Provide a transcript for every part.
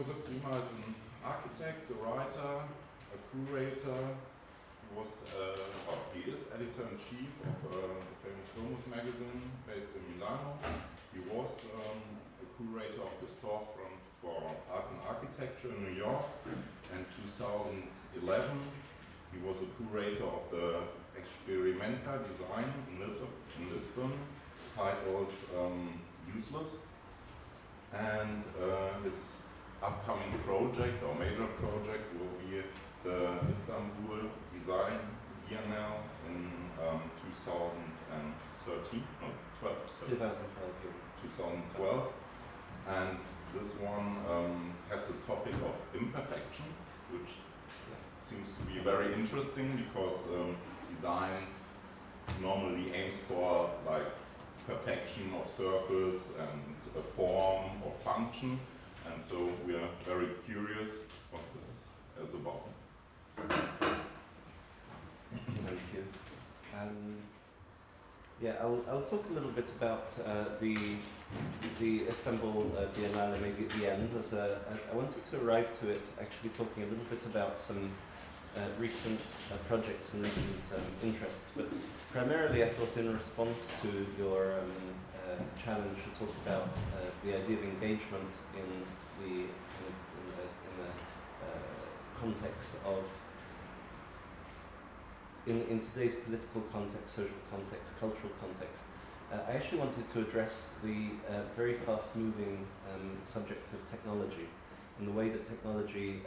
Grima is an architect, a writer, a curator. He is editor-in-chief of the famous Domus magazine based in Milano. He was a curator of the storefront for art and architecture in New York. In 2011, he was a curator of the Experimenta design in Lisbon, titled Useless. And his upcoming project or major project will be the Istanbul Design Biennale in 2013, no, 2012. And this one has the topic of imperfection, which seems to be very interesting because design normally aims for like perfection of surface and a form or function, and so we are very curious what this is about. Thank you. I'll talk a little bit about the Istanbul Biennale maybe at the end. I wanted to arrive to it actually talking a little bit about some recent projects and recent interests, but primarily I thought in response to your challenge to talk about the idea of engagement in the context of in today's political context, social context, cultural context. I actually wanted to address the very fast-moving subject of technology and the way that technology,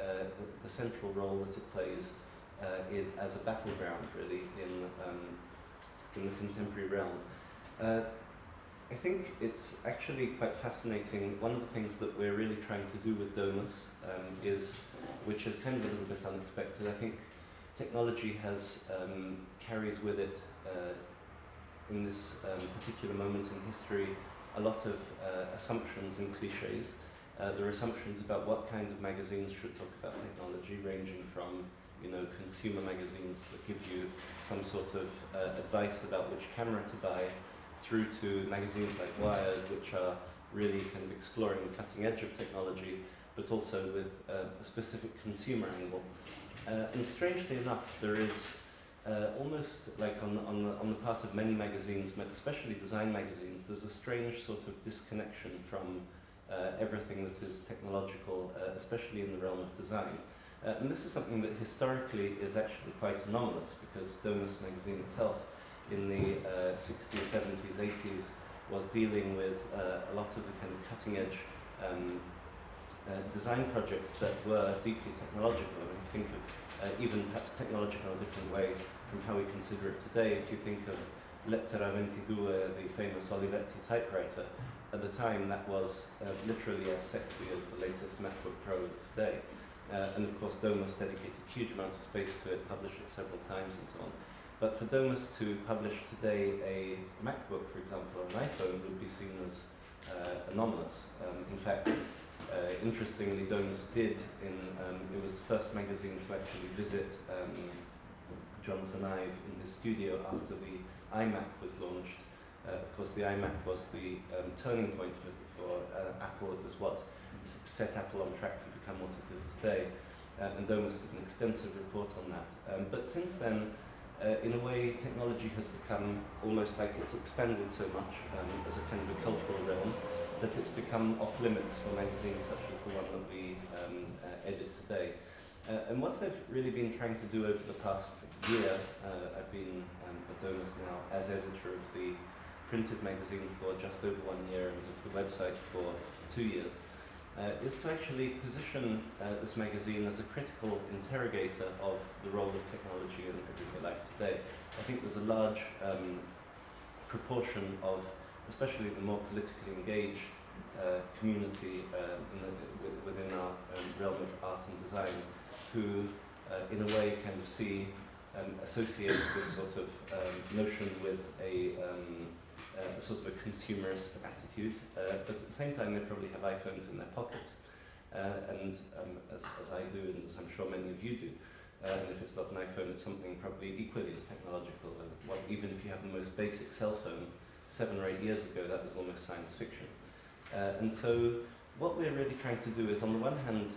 the central role that it plays is as a battleground, really, in the contemporary realm. I think it's actually quite fascinating. One of the things that we're really trying to do with Domus which is kind of a little bit unexpected. I think technology carries with it, in this particular moment in history, a lot of assumptions and cliches. There are assumptions about what kind of magazines should talk about technology, ranging from consumer magazines that give you some sort of advice about which camera to buy, through to magazines like Wired, which are really kind of exploring the cutting edge of technology, but also with a specific consumer angle. And strangely enough, there is almost like on the part of many magazines, especially design magazines, there's a strange sort of disconnection from everything that is technological, especially in the realm of design. And this is something that historically is actually quite anomalous, because Domus magazine itself in the 60s, 70s, 80s was dealing with a lot of the kind of cutting edge design projects that were deeply technological. I mean, think of even perhaps technological in a different way from how we consider it today. If you think of Lettera 22, the famous Olivetti typewriter, at the time that was literally as sexy as the latest MacBook Pro is today. And of course Domus dedicated huge amounts of space to it, published it several times and so on. But for Domus to publish today a MacBook, for example, or an iPhone would be seen as anomalous. In fact, interestingly, Domus did, it was the first magazine to actually visit Jonathan Ive in his studio after the iMac was launched. Of course, the iMac was the turning point for Apple. It was what set Apple on track to become what it is today. And Domus did an extensive report on that. But since then, in a way, technology has become almost like it's expanded so much as a kind of a cultural realm that it's become off limits for magazines such as the one that we edit today. And what I've really been trying to do over the past year, I've been at Domus now as editor of the printed magazine for just over 1 year and of the website for 2 years, is to actually position this magazine as a critical interrogator of the role of technology in everyday life today. I think there's a large proportion of, especially the more politically engaged community within our realm of art and design, who in a way kind of associate this sort of notion with a sort of a consumerist attitude, but at the same time they probably have iPhones in their pockets, and as I do, and as I'm sure many of you do, and if it's not an iPhone, it's something probably equally as technological. Even if you have the most basic cell phone, 7 or 8 years ago, that was almost science fiction. And so what we're really trying to do is, on the one hand,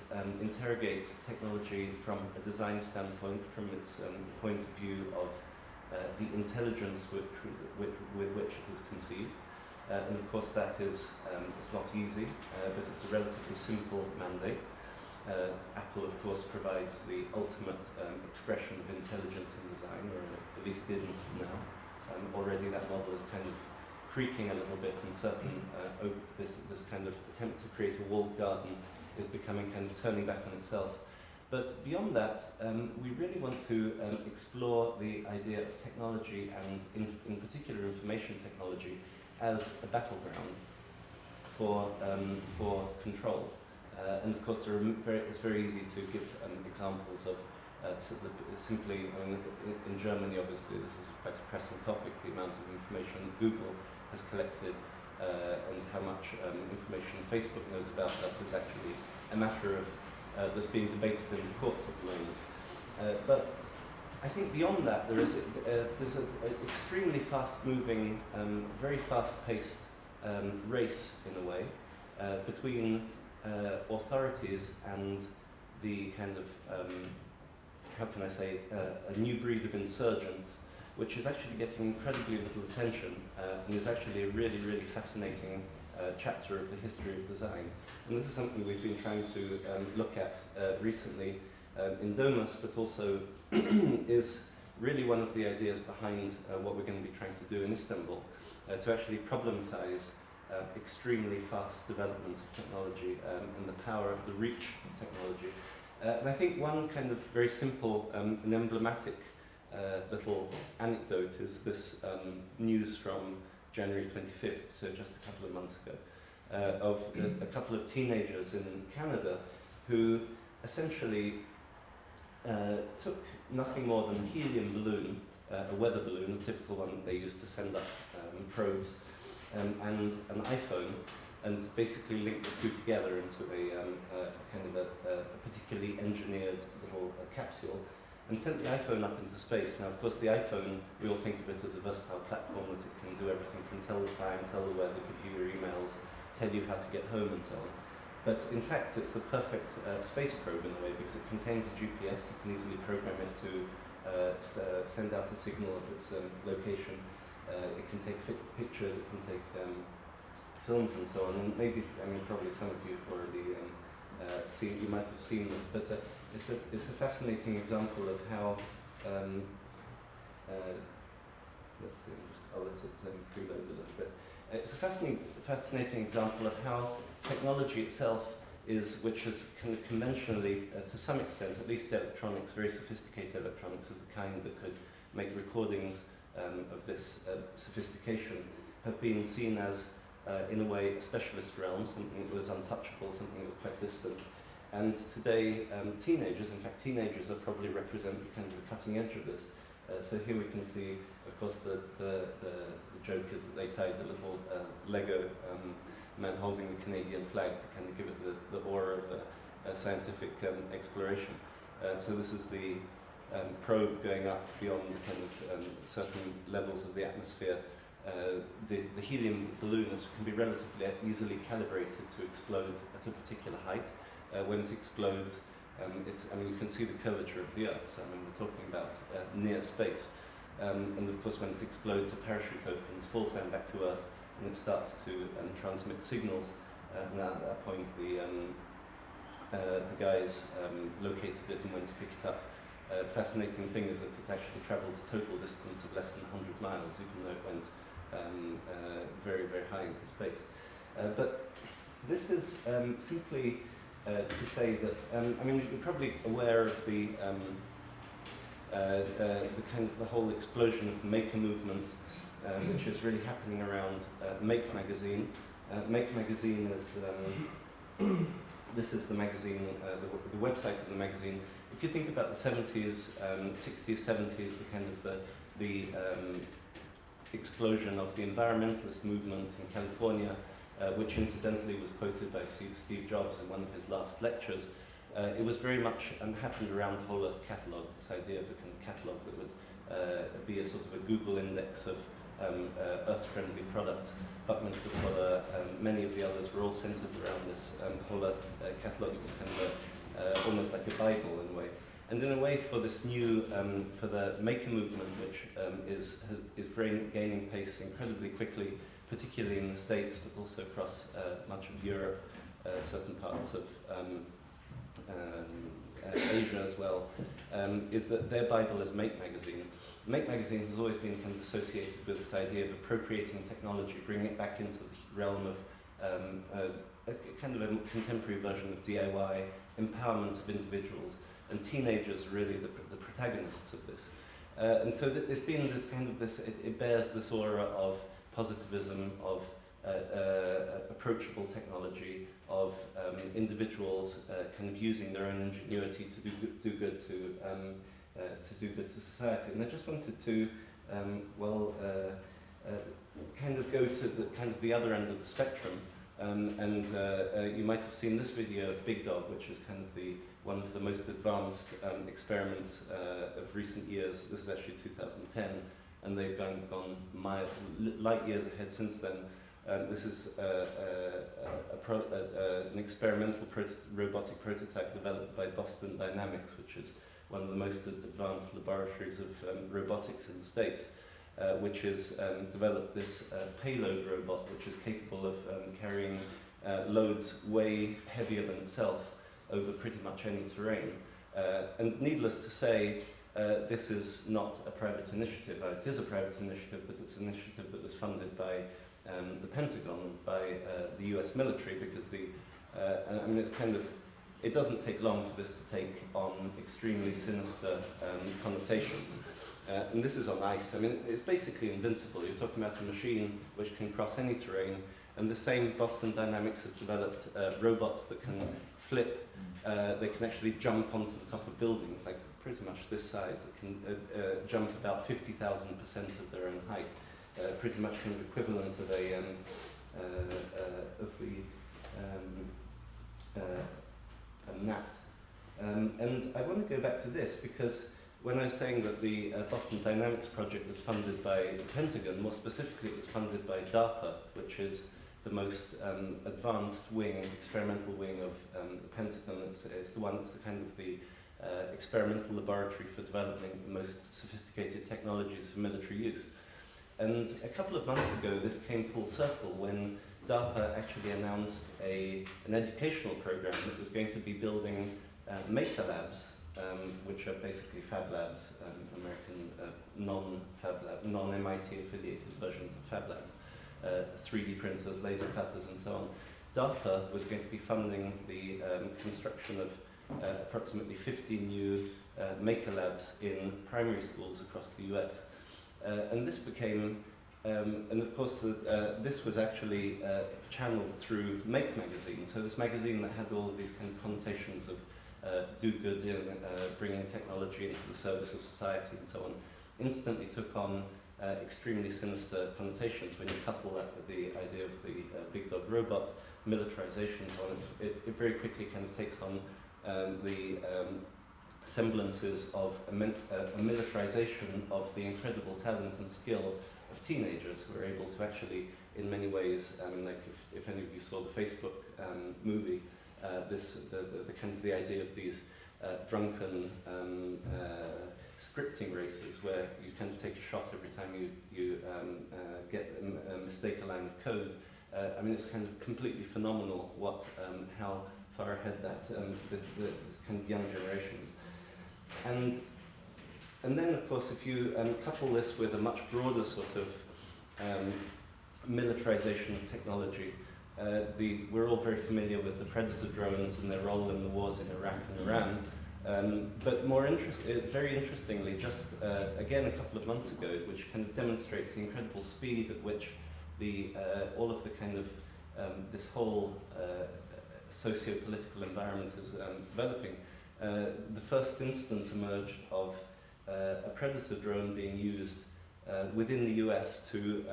interrogate technology from a design standpoint, from its point of view of the intelligence with which it is conceived. And of course that is it's not easy, but it's a relatively simple mandate. Apple, of course, provides the ultimate expression of intelligence in design, or at least did until now. Already that model is kind of creaking a little bit, and certain this kind of attempt to create a walled garden is becoming kind of turning back on itself. But beyond that, we really want to explore the idea of technology, and in particular information technology, as a battleground for control. And of course, it's very easy to give examples of simply, I mean, in Germany, obviously, this is quite a pressing topic, the amount of information Google has collected and how much information Facebook knows about us is actually a matter of that's being debated in the courts at the moment. But I think beyond that, there's an extremely fast-moving, very fast-paced race, in a way, between authorities and the kind of, how can I say, a new breed of insurgents, which is actually getting incredibly little attention and is actually a really, really fascinating chapter of the history of design. And this is something we've been trying to look at recently in Domus, but also is really one of the ideas behind what we're going to be trying to do in Istanbul, to actually problematize extremely fast development of technology and the power of the reach of technology. And I think one kind of very simple and emblematic little anecdote is this news from January 25th, so just a couple of months ago, of a couple of teenagers in Canada who essentially took nothing more than a helium balloon, a weather balloon, a typical one that they used to send up probes, and an iPhone, and basically linked the two together into a kind of a particularly engineered little capsule, and sent the iPhone up into space. Now, of course, the iPhone, we all think of it as a versatile platform that it can do everything from tell the time, tell the weather, give you your emails, tell you how to get home, and so on. But in fact, it's the perfect space probe in a way, because it contains a GPS. You can easily program it to send out a signal of its location. It can take pictures, it can take films and so on. And maybe, I mean, probably some of you have already seen, you might have seen this, but it's a fascinating example of how, let's see, I'll let it preload a little bit. It's a fascinating example of how technology itself is, which is conventionally, to some extent, at least electronics, very sophisticated electronics of the kind that could make recordings of this sophistication, have been seen as, in a way, a specialist realm, something that was untouchable, something that was quite distant. And today, teenagers probably represent kind of the cutting edge of this. So here we can see, of course, the joke is that they tied a little Lego man holding the Canadian flag to kind of give it the aura of scientific exploration. So this is the probe going up beyond kind of certain levels of the atmosphere. The helium balloon can be relatively easily calibrated to explode at a particular height. When it explodes, you can see the curvature of the Earth. So, I mean, we're talking about near space. And of course, when it explodes, a parachute opens, falls down back to Earth, and it starts to transmit signals. And at that point, the guys located it and went to pick it up. Fascinating thing is that it actually travelled a total distance of less than 100 miles, even though it went very, very high into space. But this is simply to say that, I mean, you're probably aware of the kind of the whole explosion of the maker movement, which is really happening around Make magazine. Make magazine is, this is the magazine, the website of the magazine. If you think about the 70s, 60s, 70s, the kind of the explosion of the environmentalist movement in California, which incidentally was quoted by Steve Jobs in one of his last lectures, it was very much happened around the Whole Earth Catalogue, this idea of a kind of catalogue that would be a sort of a Google index of earth-friendly products. Buckminster Fuller, many of the others were all centered around this whole catalogue. It was kind of almost like a Bible in a way. And in a way, for this new, for the maker movement, which is gaining pace incredibly quickly, particularly in the States, but also across much of Europe, certain parts of Asia as well, their Bible is Make Magazine. Make Magazine has always been kind of associated with this idea of appropriating technology, bringing it back into the realm of a kind of a contemporary version of DIY, empowerment of individuals, and teenagers are really the protagonists of this. And so it's been this kind of this, it bears this aura of positivism, of approachable technology, of individuals kind of using their own ingenuity to do good to society. And I just wanted to kind of go to the other end of the spectrum. You might have seen this video of Big Dog, which is kind of one of the most advanced experiments of recent years. This is actually 2010, and they've gone light years ahead since then. This is an experimental robotic prototype developed by Boston Dynamics, which is one of the most advanced laboratories of robotics in the States, which has developed this payload robot, which is capable of carrying loads way heavier than itself over pretty much any terrain. And needless to say, this is not a private initiative. It is a private initiative, but it's an initiative that was funded by the Pentagon, by the US military, because I mean, it's kind of, it doesn't take long for this to take on extremely sinister connotations. And this is on ice. I mean, it's basically invincible. You're talking about a machine which can cross any terrain, and the same Boston Dynamics has developed robots that can flip. They can actually jump onto the top of buildings, like pretty much this size, that can jump about 50,000% of their own height. Pretty much kind of equivalent of a gnat. And I want to go back to this because when I was saying that the Boston Dynamics project was funded by the Pentagon, more specifically it was funded by DARPA, which is the most advanced wing, experimental wing of the Pentagon. It's the one that's the kind of the experimental laboratory for developing the most sophisticated technologies for military use. And a couple of months ago, this came full circle when DARPA actually announced an educational program that was going to be building maker labs, which are basically fab labs, American non-fab lab, non-MIT affiliated versions of fab labs, 3D printers, laser cutters, and so on. DARPA was going to be funding the construction of approximately 50 new maker labs in primary schools across the US. And this became, and of course, this was actually channeled through Make Magazine. So this magazine that had all of these kind of connotations of do good in bringing technology into the service of society and so on, instantly took on extremely sinister connotations when you couple that with the idea of the Big Dog robot, militarization and so on. It very quickly kind of takes on the semblances of a militarization of the incredible talent and skill of teenagers who are able to actually, in many ways, I mean, like if any of you saw the Facebook movie, the kind of the idea of these drunken scripting races where you kind of take a shot every time you get a mistake a line of code. I mean, it's kind of completely phenomenal what how far ahead that this kind of young generation is. And then, of course, if you couple this with a much broader sort of militarization of technology, we're all very familiar with the Predator drones and their role in the wars in Iraq and Iran. But very interestingly, just again a couple of months ago, which kind of demonstrates the incredible speed at which all of the kind of this whole socio-political environment is developing. The first instance emerged of a Predator drone being used within the US to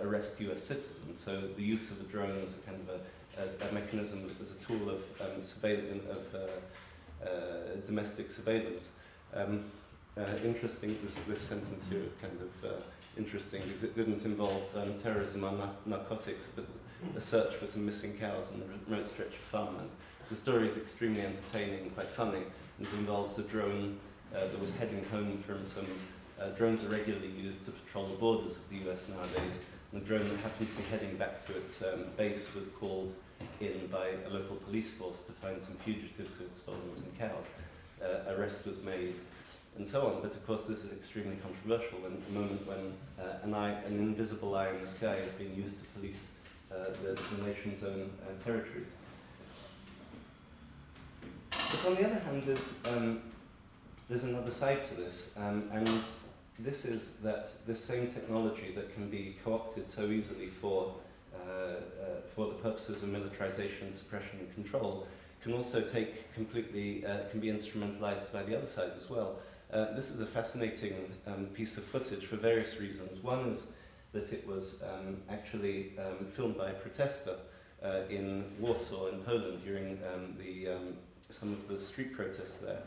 arrest US citizens. So the use of the drone as a kind of a mechanism, as a tool of domestic surveillance. interesting. This sentence here is kind of interesting because it didn't involve terrorism or narcotics, but a search for some missing cows in a remote stretch of farmland. The story is extremely entertaining and quite funny. It involves a drone that was heading home from some drones are regularly used to patrol the borders of the US nowadays. And the drone that happened to be heading back to its base was called in by a local police force to find some fugitives who had stolen some cows. Arrest was made, and so on. But of course, this is extremely controversial in the moment when an invisible eye in the sky is being used to police the nation's own territories. But on the other hand, there's another side to this, and this is that this same technology that can be co-opted so easily for the purposes of militarization, suppression, and control can also take completely can be instrumentalized by the other side as well. This is a fascinating piece of footage for various reasons. One is that it was actually filmed by a protester in Warsaw in Poland during some of the street protests there.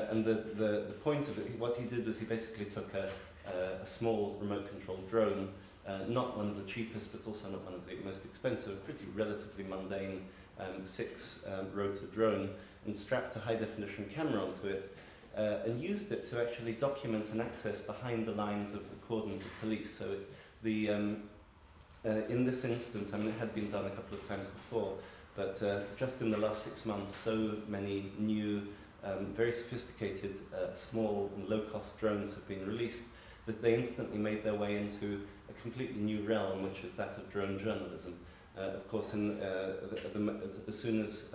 And the point of it, what he did was he basically took a small remote-controlled drone, not one of the cheapest, but also not one of the most expensive, pretty relatively mundane 6-rotor drone, and strapped a high-definition camera onto it, and used it to actually document an access behind the lines of the cordons of police. So in this instance, I mean, it had been done a couple of times before, but just in the last 6 months, so many new, very sophisticated, small and low-cost drones have been released that they instantly made their way into a completely new realm, which is that of drone journalism. Of course, as soon as,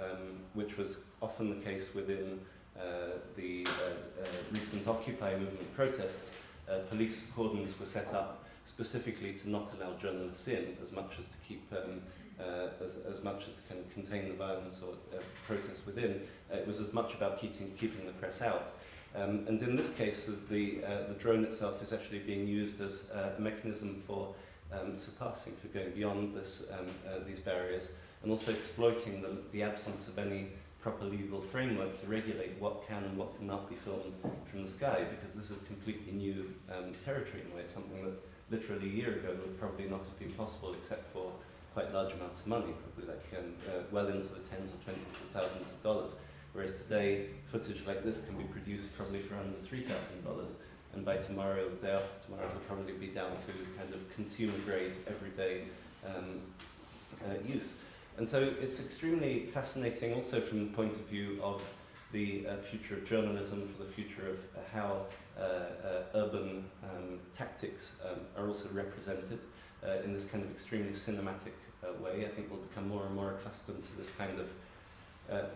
which was often the case within the recent Occupy movement protests, police cordons were set up specifically to not allow journalists in, as much as to keep, as much as to kind of contain the violence or protests within. It was as much about keeping the press out. And in this case, the drone itself is actually being used as a mechanism for surpassing, for going beyond these barriers, and also exploiting the absence of any proper legal framework to regulate what can and what cannot be filmed from the sky, because this is completely new territory in a way. It's something that literally a year ago would probably not have been possible except for quite large amounts of money, probably like well into the tens or twenties of thousands of dollars. Whereas today, footage like this can be produced probably for under $3,000, and by tomorrow, the day after tomorrow, it'll probably be down to kind of consumer-grade, everyday use. And so it's extremely fascinating also from the point of view of the future of journalism, for the future of how urban tactics are also represented in this kind of extremely cinematic way. I think we'll become more and more accustomed to this kind of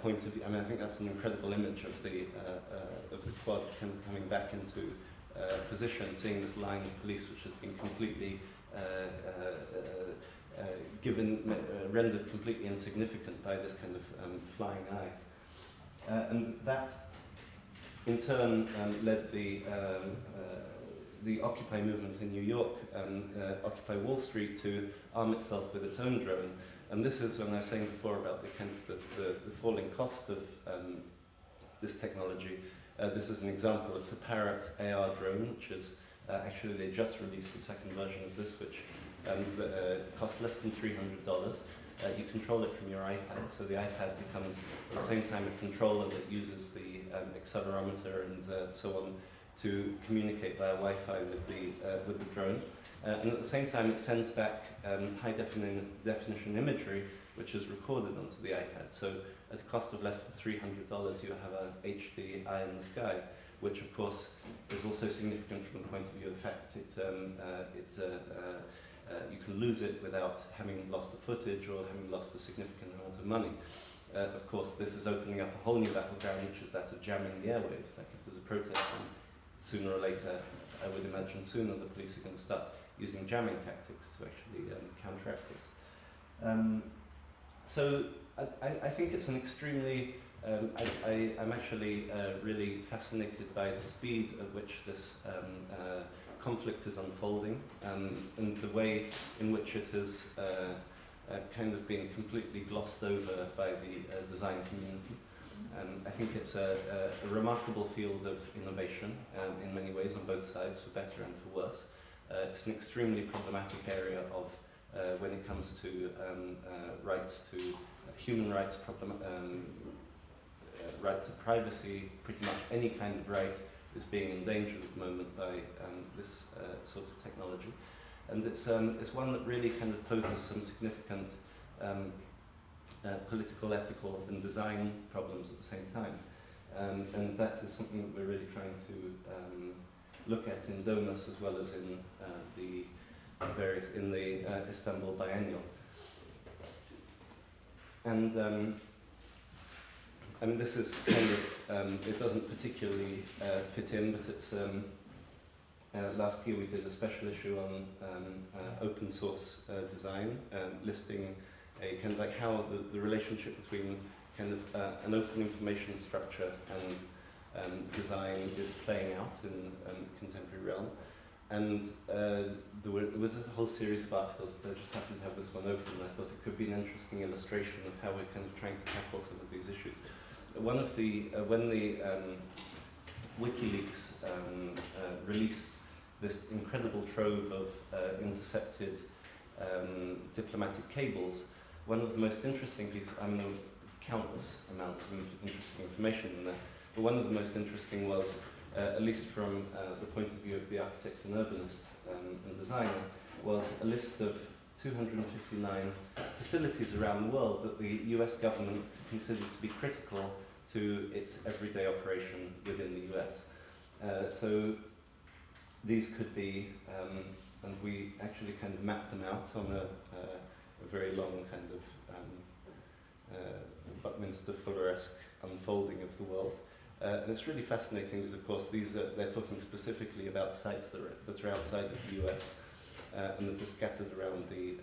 point of view. I mean, I think that's an incredible image of the quad coming back into position, seeing this line of police which has been completely rendered completely insignificant by this kind of flying eye. And that, in turn, led the Occupy movement in New York, Occupy Wall Street, to arm itself with its own drone. And this is, when I was saying before about the kind of the falling cost of this technology, this is an example. It's a Parrot AR drone, which is actually they just released the second version of this, which costs less than $300. You control it from your iPad, so the iPad becomes at the same time a controller that uses the accelerometer and so on to communicate via Wi-Fi with the drone. And at the same time, it sends back high definition imagery, which is recorded onto the iPad. So at a cost of less than $300, you have an HD eye in the sky, which of course is also significant from the point of view of the fact you can lose it without having lost the footage or having lost a significant amount of money. Of course, this is opening up a whole new battleground, which is that of jamming the airwaves. Like if there's a protest, then sooner or later, I would imagine sooner, the police are going to start using jamming tactics to actually counteract this. So I think it's an extremely, I'm actually really fascinated by the speed at which this conflict is unfolding, and the way in which it is kind of being completely glossed over by the design community. I think it's a remarkable field of innovation in many ways on both sides, for better and for worse. It's an extremely problematic area of when it comes to rights to human rights, rights to privacy. Pretty much any kind of right is being endangered at the moment by this sort of technology. And it's one that really kind of poses some significant political, ethical and design problems at the same time. And that is something that we're really trying to look at in Domus as well as in the Istanbul Biennial. And I mean, this is kind of, it doesn't particularly fit in, but it's, last year we did a special issue on open source design, listing a kind of like how the relationship between kind of an open information structure and design is playing out in the contemporary realm. And there was a whole series of articles, but I just happened to have this one open, and I thought it could be an interesting illustration of how we're kind of trying to tackle some of these issues. One of the, when the WikiLeaks released this incredible trove of intercepted diplomatic cables, one of the most interesting pieces, I mean, there were countless amounts of interesting information in there, but one of the most interesting was, at least from the point of view of the architect and urbanist and designer, was a list of 259 facilities around the world that the US government considered to be critical to its everyday operation within the US. So these could be, and we actually kind of mapped them out on a very long kind of Buckminster Fuller-esque unfolding of the world. And it's really fascinating because, of course, they're talking specifically about sites that are outside of the US and that are scattered around the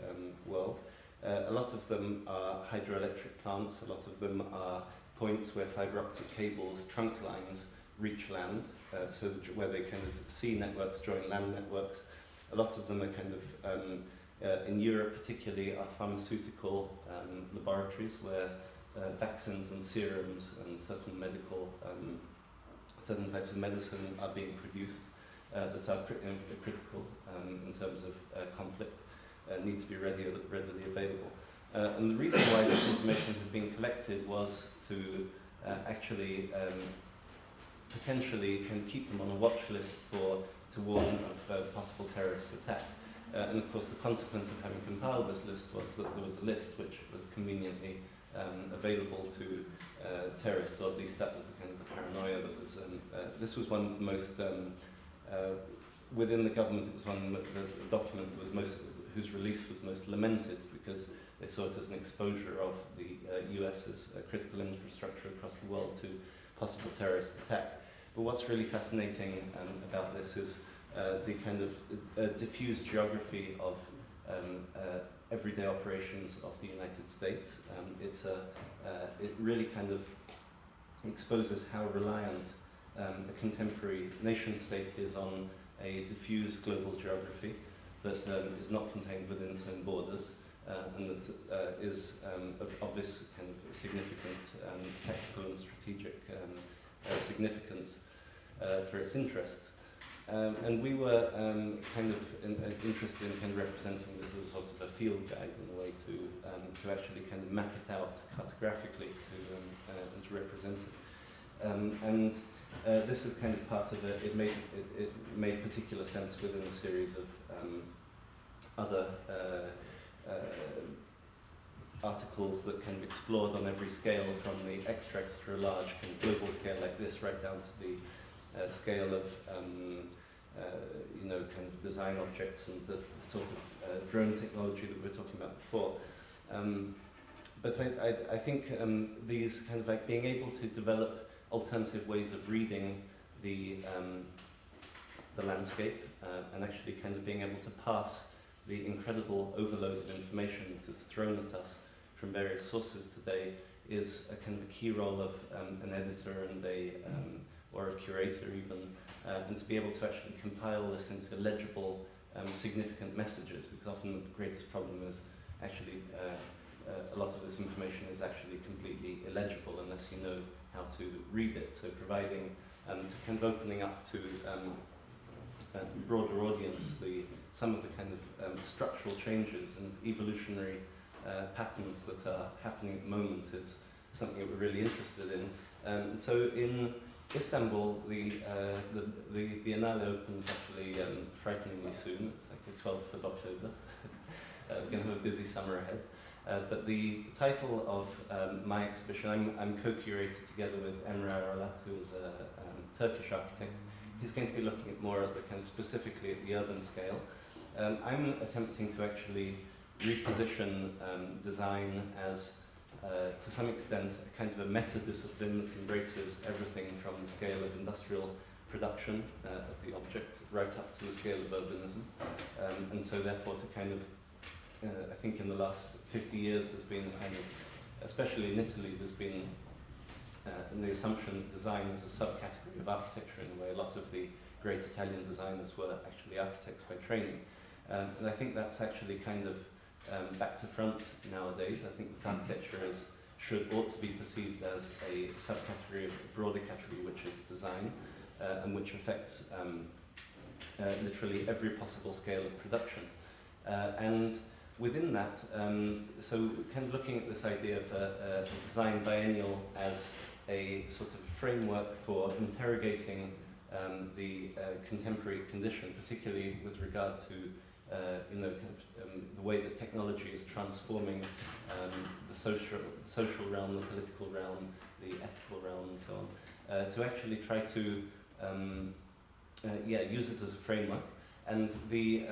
world. A lot of them are hydroelectric plants, a lot of them are points where fiber optic cables, trunk lines, reach land, so where they kind of sea networks join land networks. A lot of them are kind of, in Europe particularly, are pharmaceutical laboratories where vaccines and serums and certain types of medicine are being produced that are critical in terms of conflict, need to be readily available. And the reason why this information had been collected was to actually potentially can keep them on a watch list to warn of possible terrorist attack. And of course the consequence of having compiled this list was that there was a list which was conveniently available to terrorists, or at least that was the kind of the paranoia that was, this was one of the most, within the government it was one of the documents that was whose release was most lamented, because they saw it as an exposure of the US's critical infrastructure across the world to possible terrorist attack. But what's really fascinating about this is the kind of diffuse geography of everyday operations of the United States. It really kind of exposes how reliant a contemporary nation state is on a diffuse global geography that is not contained within its own borders, and that is of obvious kind of significant tactical and strategic significance for its interests. And we were kind of interested in kind of representing this as sort of a field guide in a way to actually kind of map it out cartographically and to represent it. This is kind of part of it. It made particular sense within a series of other articles that kind of explored on every scale, from the extra large kind of global scale like this, right down to the scale of kind of design objects and the sort of drone technology that we were talking about before. But I think these kind of like being able to develop alternative ways of reading the landscape and actually kind of being able to pass the incredible overload of information that is thrown at us from various sources today is a kind of a key role of an editor and or a curator even, and to be able to actually compile this into legible, significant messages, because often the greatest problem is actually a lot of this information is actually completely illegible unless you know how to read it. So providing, to kind of opening up to a broader audience some of the kind of structural changes and evolutionary patterns that are happening at the moment is something that we're really interested in. So in Istanbul, the Biennale opens actually frighteningly soon. It's like the 12th of October. We're going to have a busy summer ahead. But the title of my exhibition, I'm co-curated together with Emre Aralat, who is a Turkish architect. He's going to be looking at more at the kind of specifically at the urban scale. I'm attempting to actually reposition design as, to some extent, a kind of a meta-discipline that embraces everything from the scale of industrial production of the object right up to the scale of urbanism. And so therefore to kind of, I think in the last 50 years there's been kind of, especially in Italy, there's been the assumption that design is a subcategory of architecture in a way. A lot of the great Italian designers were actually architects by training. And I think that's actually kind of back to front nowadays. I think that architecture ought to be perceived as a subcategory of a broader category, which is design, and which affects literally every possible scale of production. And within that, so kind of looking at this idea of a design biennial as a sort of framework for interrogating the contemporary condition, particularly with regard to the way that technology is transforming the social realm, the political realm, the ethical realm, and so on, to actually try to use it as a framework. And the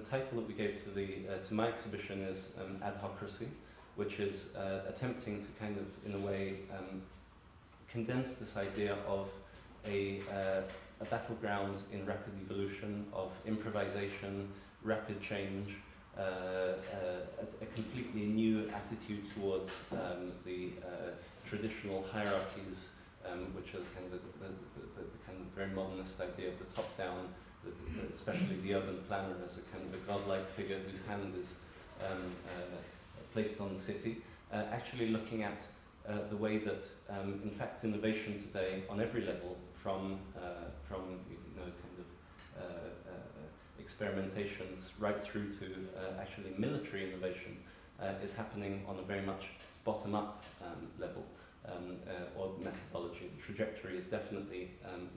title that we gave to my exhibition is Adhocracy, which is attempting to kind of, in a way, condense this idea of a battleground in rapid evolution, of improvisation, rapid change, a completely new attitude towards the traditional hierarchies, which is kind of the kind of very modernist idea of the top-down, especially the urban planner as a kind of a godlike figure whose hand is placed on the city. Actually looking at the way that, in fact, innovation today on every level, from experimentations right through to actually military innovation, is happening on a very much bottom-up level, or methodology. The trajectory is definitely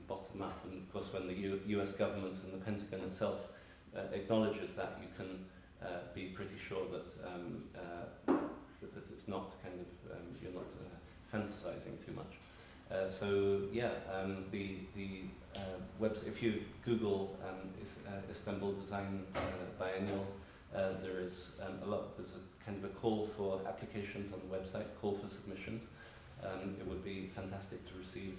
bottom-up, and of course when the US government and the Pentagon itself acknowledges that, you can be pretty sure that that it's not kind of, you're not fantasizing too much. The website, if you Google Istanbul Design Biennial, there is there's a kind of a call for applications on the website, call for submissions. It would be fantastic to receive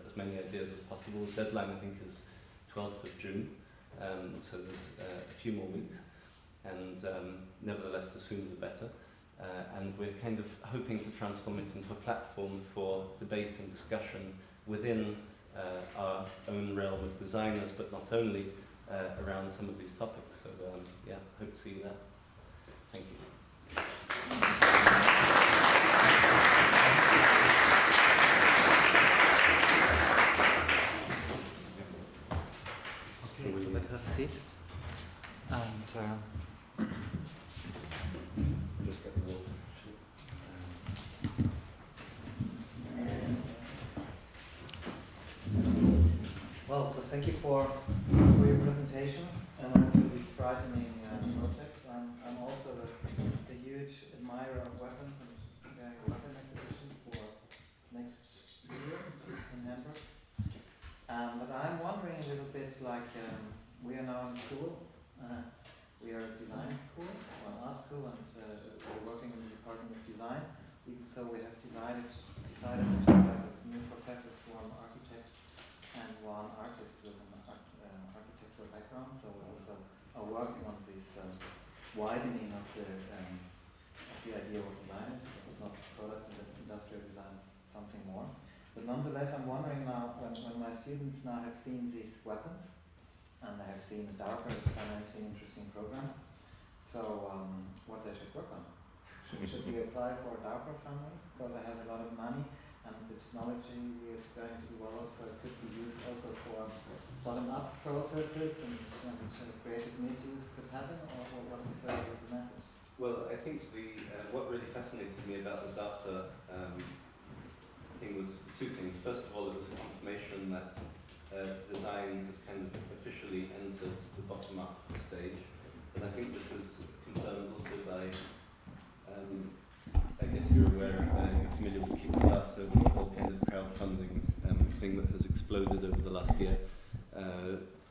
as many ideas as possible. The deadline, I think, is 12th of June, so there's a few more weeks, and nevertheless, the sooner the better. And we're kind of hoping to transform it into a platform for debate and discussion within our own realm of designers, but not only, around some of these topics. So hope to see you there. Thank you. Okay, so let's have a seat. And Just get the water. well, so thank you for your presentation and also the frightening projects. I'm also a huge admirer of weapons and weapon exhibition for next year in Hamburg. But I'm wondering a little bit, like, we are now in school. We are a design school, or an art school, and we're working in the Department of Design. So we have decided to have as new professors, one architect and one artist with an architectural background. So we also are working on this widening of the idea of what design is. So it's not product and industrial design, it's something more. But nonetheless, I'm wondering now, when my students now have seen these weapons, and they have seen the darker and have seen interesting programs, so what they should work on. Should we apply for a DARPA funding because they have a lot of money and the technology we are going to develop could be used also for bottom-up processes and creative misuse could happen, or what is the message? Well, I think what really fascinated me about the DARPA thing was two things. First of all, it was a confirmation that design has kind of officially entered the bottom-up stage. And I think this is confirmed also by, I guess you're aware, you're familiar with Kickstarter, with the whole kind of crowdfunding thing that has exploded over the last year.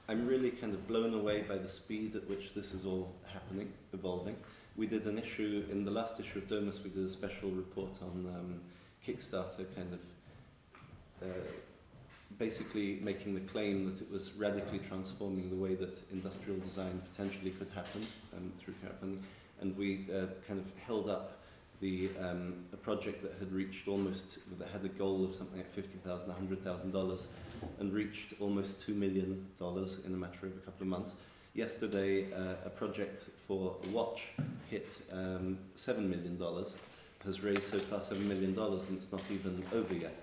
I'm really kind of blown away by the speed at which this is all happening, evolving. We did an issue, in the last issue of Domus, we did a special report on Kickstarter, kind of basically making the claim that it was radically transforming the way that industrial design potentially could happen through crowdfunding. And we kind of held up a project that had reached that had a goal of something like $50,000, $100,000, and reached almost $2 million in a matter of a couple of months. Yesterday, a project for a watch hit $7 million, has raised so far $7 million, and it's not even over yet.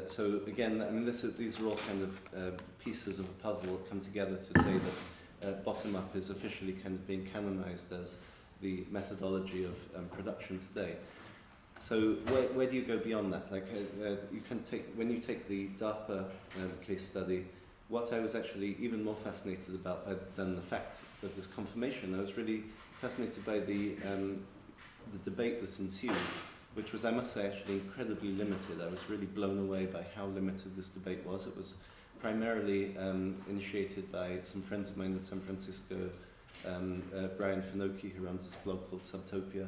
So again, I mean, these are all kind of pieces of a puzzle that come together to say that bottom-up is officially kind of being canonized as the methodology of production today. So where do you go beyond that? Like you can when you take the DARPA case study, what I was actually even more fascinated about than the fact of this confirmation, I was really fascinated by the debate that ensued, which was, I must say, actually incredibly limited. I was really blown away by how limited this debate was. It was primarily initiated by some friends of mine in San Francisco, Brian Finocchi, who runs this blog called Subtopia,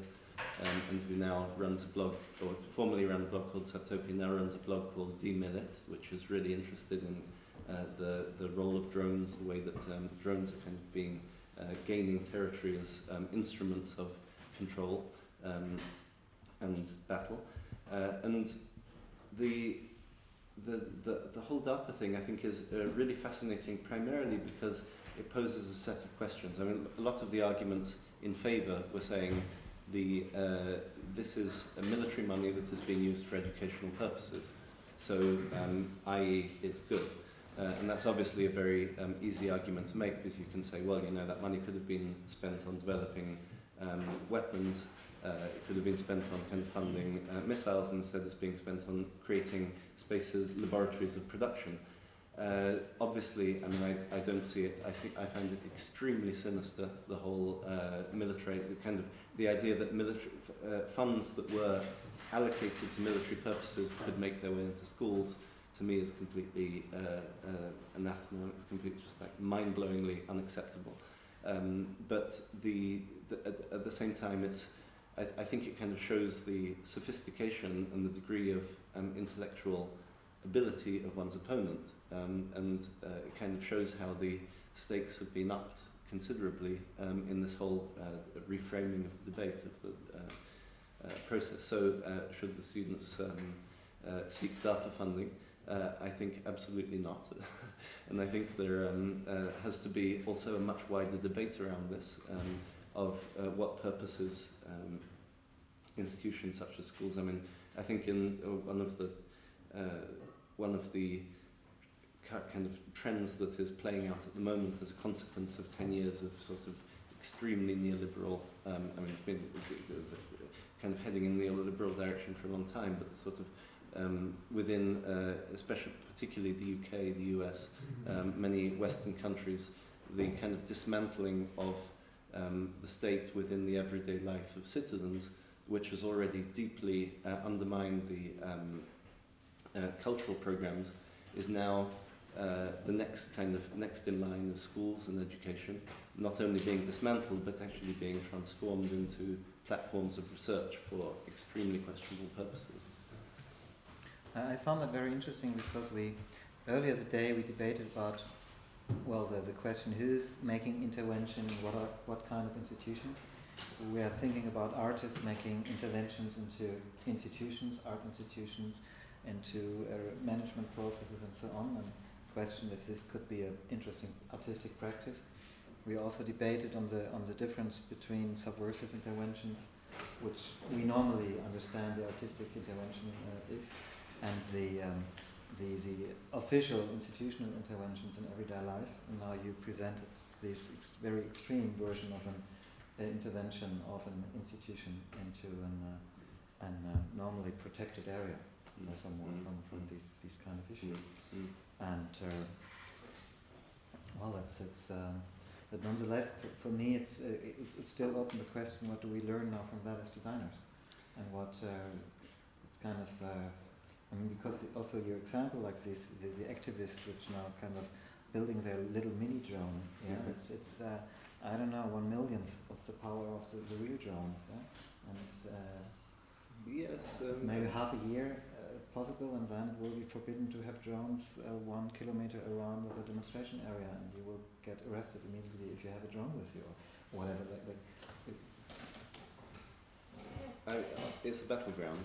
and who now runs a blog, or formerly ran a blog called Subtopia, now runs a blog called Demill It, which is really interested in the role of drones, the way that drones are kind of being gaining territory as instruments of control and battle. And the whole DARPA thing, I think, is really fascinating, primarily because it poses a set of questions. I mean, a lot of the arguments in favour were saying this is a military money that is being used for educational purposes, so i.e. it's good. And that's obviously a very easy argument to make, because you can say, well, you know, that money could have been spent on developing weapons, it could have been spent on kind of funding missiles, instead it's being spent on creating spaces, laboratories of production. Obviously, I mean, I don't see it. I find it extremely sinister, the whole military, the idea that military funds that were allocated to military purposes could make their way into schools, to me is completely anathema. It's completely just like mind-blowingly unacceptable. But at the same time, I think it kind of shows the sophistication and the degree of intellectual ability of one's opponent, and it kind of shows how the stakes have been upped considerably in this whole reframing of the debate of the process. So should the students seek DARPA funding? I think absolutely not. And I think there has to be also a much wider debate around this, of what purposes institutions such as schools. I mean, I think in one of the kind of trends that is playing out at the moment as a consequence of 10 years of sort of extremely neoliberal, I mean, it's been kind of heading in the neoliberal direction for a long time, but sort of within, especially particularly the UK, the US, many Western countries, the kind of dismantling of the state within the everyday life of citizens, which has already deeply undermined the cultural programs, is now the next in line is schools and education, not only being dismantled but actually being transformed into platforms of research for extremely questionable purposes. I found that very interesting, because earlier today we debated about, well, there's a question, who's making intervention, what kind of institution. We are thinking about artists making interventions into institutions, art institutions, into management processes and so on, and question if this could be an interesting artistic practice. We also debated on the difference between subversive interventions, which we normally understand the artistic intervention is, and the official institutional interventions in everyday life, and now you presented this very extreme version of an intervention of an institution into an normally protected area, somewhat from these kind of issues. And well, but nonetheless, for me, it's still open the question: what do we learn now from that as designers, and what it's kind of. I mean, because also your example, like this, the activists which now kind of building their little mini drone. Yeah, it's I don't know, 1/1,000,000th of the power of the real drones. And yes, it's maybe half a year it's possible, and then it will be forbidden to have drones 1 kilometer around of a demonstration area, and you will get arrested immediately if you have a drone with you or whatever. It's a battleground.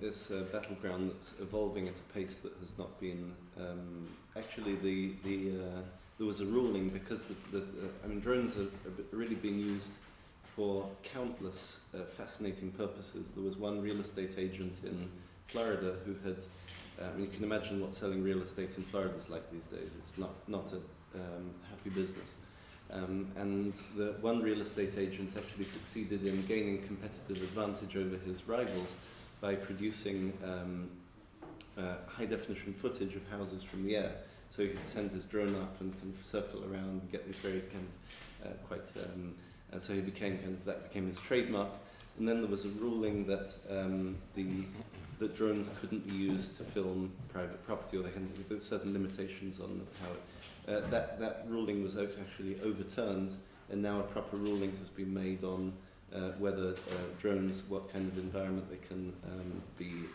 It's a battleground that's evolving at a pace that has not been. Actually, there was a ruling because drones have really been used for countless fascinating purposes. There was one real estate agent in Florida who had. You can imagine what selling real estate in Florida is like these days. It's not a happy business. And the one real estate agent actually succeeded in gaining competitive advantage over his rivals by producing high-definition footage of houses from the air. So he could send his drone up and kind of circle around and get these very kind of and so he became that became his trademark. And then there was a ruling that that drones couldn't be used to film private property, or there were certain limitations on how it. That ruling was actually overturned, and now a proper ruling has been made on whether drones, what kind of environment they can be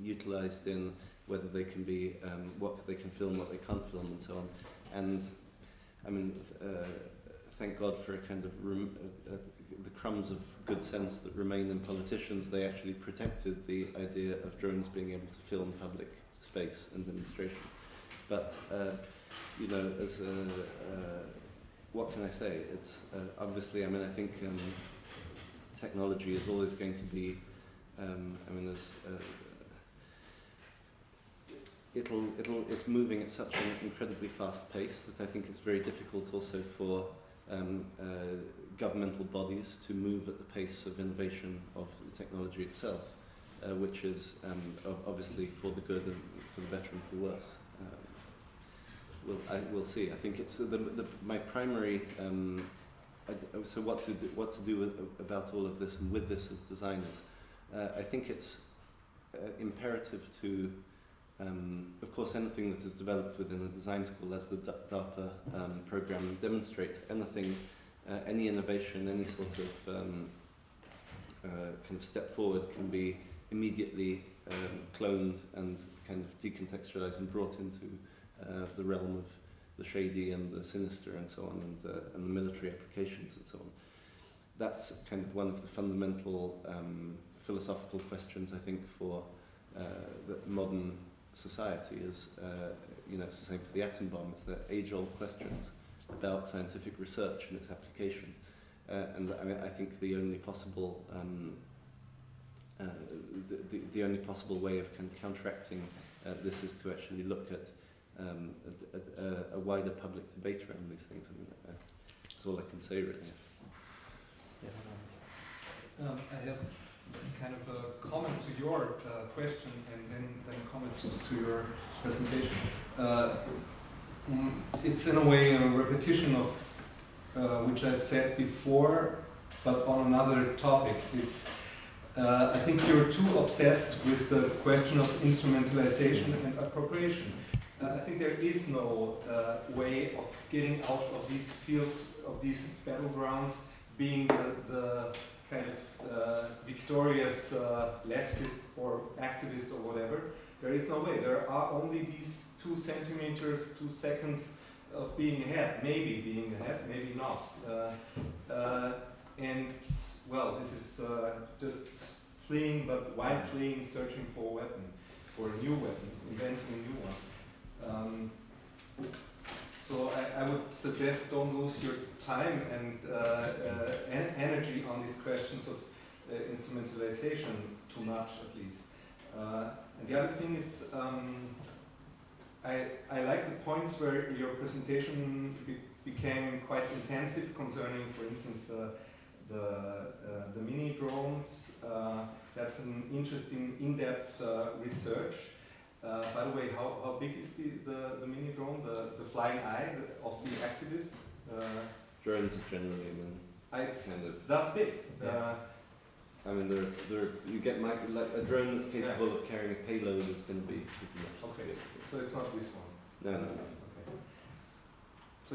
utilized in, whether they can be, what they can film, what they can't film, and so on. And I mean, thank God for a kind of the crumbs of good sense that remain in politicians. They actually protected the idea of drones being able to film public space and demonstrations. But you know, as what can I say? It's obviously. I mean, I think technology is always going to be. It's moving at such an incredibly fast pace that I think it's very difficult also for governmental bodies to move at the pace of innovation of the technology itself, which is obviously for the good and for the better and for worse. We'll see. I think it's my primary. So what to do about all of this and with this as designers? I think it's imperative to, of course, anything that is developed within a design school, as the DARPA program demonstrates, any innovation, any sort of kind of step forward can be immediately cloned and kind of decontextualized and brought into the realm of the shady and the sinister and so on, and the military applications and so on. That's kind of one of the fundamental philosophical questions, I think, for the modern society is, it's the same for the atom bomb. It's the age-old questions about scientific research and its application. And I mean, I think the only possible the only possible way of kind of counteracting this is to actually look at a wider public debate around these things. I mean, that's all I can say, really. I have kind of a comment to your question and then a comment to your presentation. It's in a way a repetition of which I said before, but on another topic. It's I think you're too obsessed with the question of instrumentalization and appropriation. I think there is no way of getting out of these fields, of these battlegrounds, being the kind of victorious leftist or activist or whatever. There is no way. There are only these 2 centimeters, 2 seconds of being ahead, maybe being ahead, maybe not. And well, this is just fleeing, but while fleeing, searching for a weapon, for a new weapon, inventing a new one. So I would suggest don't lose your time and energy on these questions of instrumentalization too much, at least. And the other thing is, I like the points where your presentation became quite intensive concerning, for instance, the mini drones. That's an interesting, in-depth research. By the way, how big is the mini drone, the flying eye of the activist? Drones are generally, it's kind of that's big. I mean, you get like a drone that's capable of carrying a payload is going to be pretty much Okay. big. So it's not this one. No. Okay. So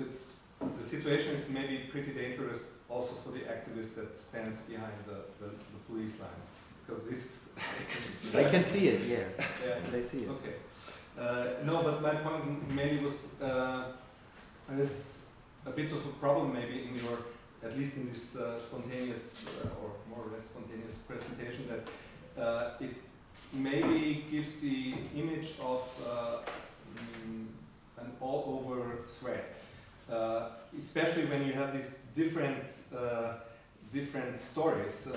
the situation is maybe pretty dangerous also for the activist that stands behind the police lines, because this. They can see it, yeah. Yeah. They see it. Okay. No, but my point mainly was there's a bit of a problem maybe in your, at least in this spontaneous or more or less spontaneous presentation, that it maybe gives the image of an all-over threat, especially when you have these different stories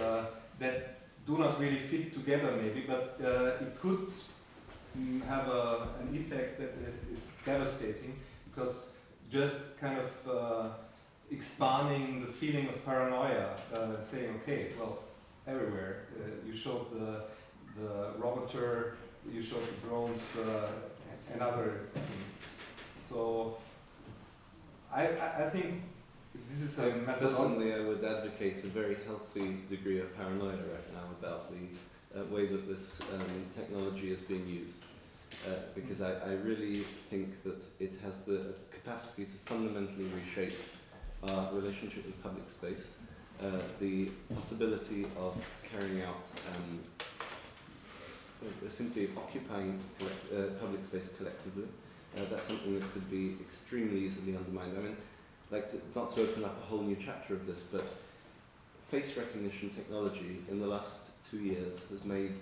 that do not really fit together maybe, but it could have an effect that is devastating, because just kind of expanding the feeling of paranoia, saying, okay, well, everywhere, you showed the roboter, you showed the drones, and other things. So I think this is a methodology. Personally, I would advocate a very healthy degree of paranoia right now about the way that this technology is being used. Because I really think that it has the capacity to fundamentally reshape our relationship with public space, the possibility of carrying out simply occupying public space collectively. That's something that could be extremely easily undermined. I mean, not to open up a whole new chapter of this, but face recognition technology in the last 2 years has made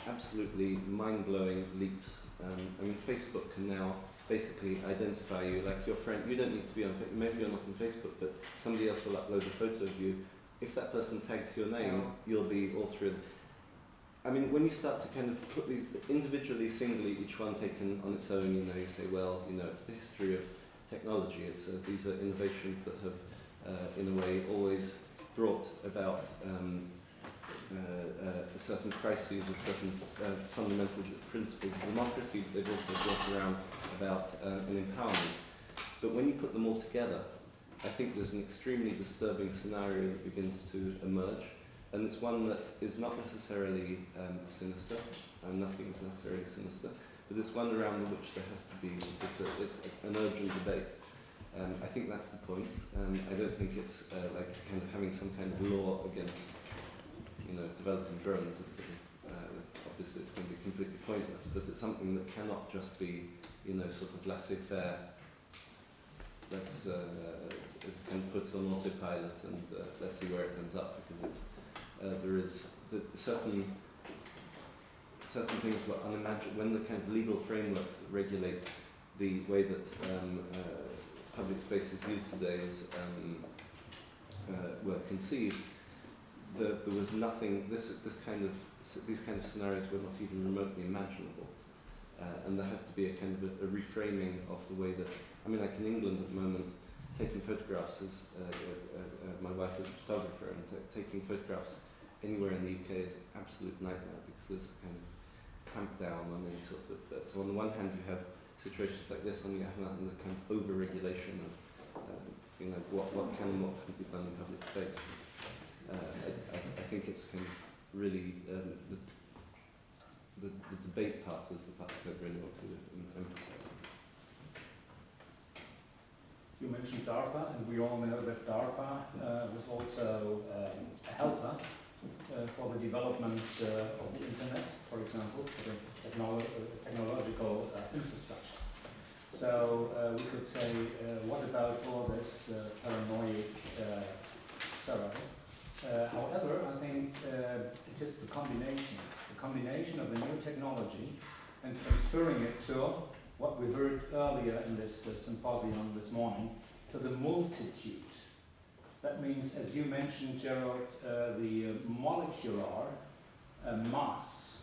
absolutely mind-blowing leaps. I mean, Facebook can now basically identify you like your friend. You don't need to be on Facebook. Maybe you're not on Facebook, but somebody else will upload a photo of you. If that person tags your name, you'll be all through. I mean, when you start to kind of put these individually, singly, each one taken on its own, you say, well, it's the history of technology. It's these are innovations that have, in a way, always brought about certain crises of certain fundamental principles of democracy. They've also brought around about an empowerment. But when you put them all together, I think there's an extremely disturbing scenario that begins to emerge, and it's one that is not necessarily sinister, and nothing is necessarily sinister, but it's one around which there has to be an urgent debate. I think that's the point. I don't think it's like kind of having some kind of law against developing drones is going to, obviously it's going to be completely pointless, but it's something that cannot just be, sort of laissez-faire. Let's kind of put it on autopilot and let's see where it ends up, because it's, there is certain things were unimaginable when the kind of legal frameworks that regulate the way that public space is used today were conceived. There was nothing. These kind of scenarios were not even remotely imaginable, and there has to be a kind of a reframing of the way that. I mean, like in England at the moment, taking photographs is. My wife is a photographer, and taking photographs anywhere in the UK is an absolute nightmare, because there's a kind of clampdown on any sort of. So on the one hand, you have situations like this, on the other hand, the kind of over-regulation of what can and what can't be done in public space. I think it's kind of really the debate part is the part that I really want to emphasize. You mentioned DARPA, and we all know that DARPA was also a helper for the development of the internet, for example, for the technological infrastructure. So we could say, what about all this paranoid sorrow? However, I think it is the combination of the new technology and transferring it to what we heard earlier in this symposium this morning, to the multitude. That means, as you mentioned, Gerald, the molecular mass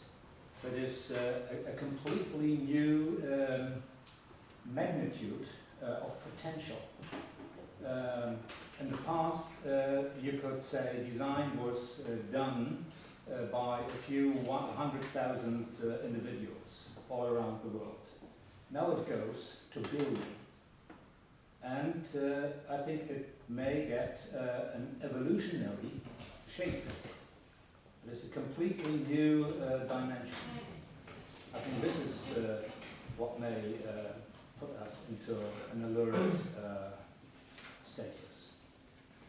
that is a completely new magnitude of potential. In the past, you could say design was done by a few 100,000 individuals all around the world. Now it goes to billion. And I think it may get an evolutionary shape. It is a completely new dimension. I think this is what may put us into an alert status.